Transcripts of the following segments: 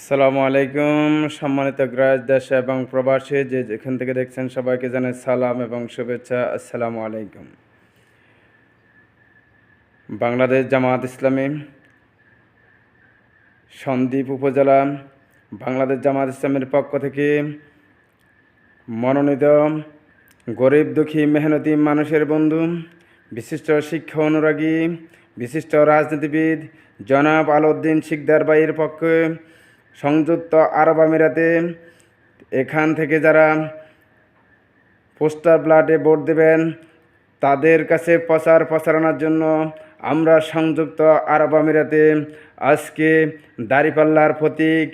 আসসালামু আলাইকুম। সম্মানিত গ্রাস দেশ এবং প্রবাসী যে যেখান থেকে দেখছেন সবাইকে জানাই সালাম এবং শুভেচ্ছা। আসসালামু আলাইকুম। বাংলাদেশ জামায়াত ইসলামী সন্দ্বীপ উপজেলা বাংলাদেশ জামায়াত ইসলামীর পক্ষ থেকে মনোনীত গরিব দুঃখী মেহনতি মানুষের বন্ধু, বিশিষ্ট শিক্ষা অনুরাগী, বিশিষ্ট রাজনীতিবিদ জনাব আলাউদ্দিন শিকদার ভাইয়ের পক্ষে সংযুক্ত আরব আমিরাতে এখান থেকে যারা পোস্টাল ব্যালটে ভোট দেবেন তাদের কাছে প্রচারণার জন্য আমরা সংযুক্ত আরব আমিরাতে আজকে দাঁড়িপাল্লার প্রতীক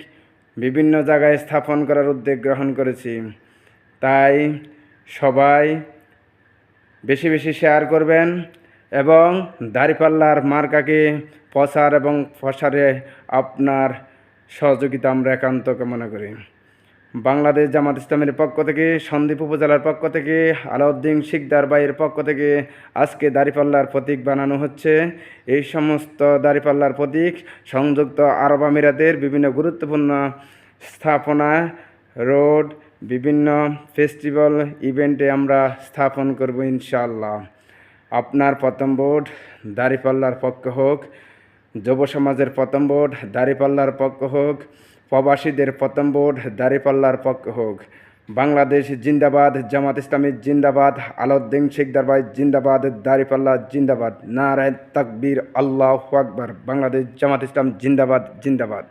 বিভিন্ন জায়গায় স্থাপন করার উদ্যোগ গ্রহণ করেছি। তাই সবাই বেশি বেশি শেয়ার করবেন এবং দাঁড়িপাল্লার মার্কাকে প্রচার এবং প্রসারে আপনার সহযোগিতা আমরা একান্ত কামনা করি। বাংলাদেশ জামাত ইসলামের পক্ষ থেকে সন্দ্বীপ উপজেলার পক্ষ থেকে আলাউদ্দিন শিকদার ভাইয়ের পক্ষ থেকে আজকে দাঁড়িপাল্লার প্রতীক বানানো হচ্ছে। এই সমস্ত দাঁড়িপাল্লার প্রতীক সংযুক্ত আরব আমিরাতের বিভিন্ন গুরুত্বপূর্ণ স্থাপনা, রোড, বিভিন্ন ফেস্টিভ্যাল ইভেন্টে আমরা স্থাপন করব ইনশাআল্লাহ। আপনার প্রথম ভোট দাঁড়িপাল্লার পক্ষ হোক, যুব সমাজের প্রথম ভোট দাঁড়িপাল্লার পক্ষ হোক, প্রবাসীদের প্রথম ভোট দাঁড়িপাল্লার পক্ষ হোক। বাংলাদেশ জিন্দাবাদ, জামাত ইসলামী জিন্দাবাদ, আলাউদ্দিন শিকদার ভাই জিন্দাবাদ, দাঁড়িপাল্লা জিন্দাবাদ, নারায়ে তাকবীর, আল্লাহু আকবার। বাংলাদেশ জামাত ইসলাম জিন্দাবাদ জিন্দাবাদ।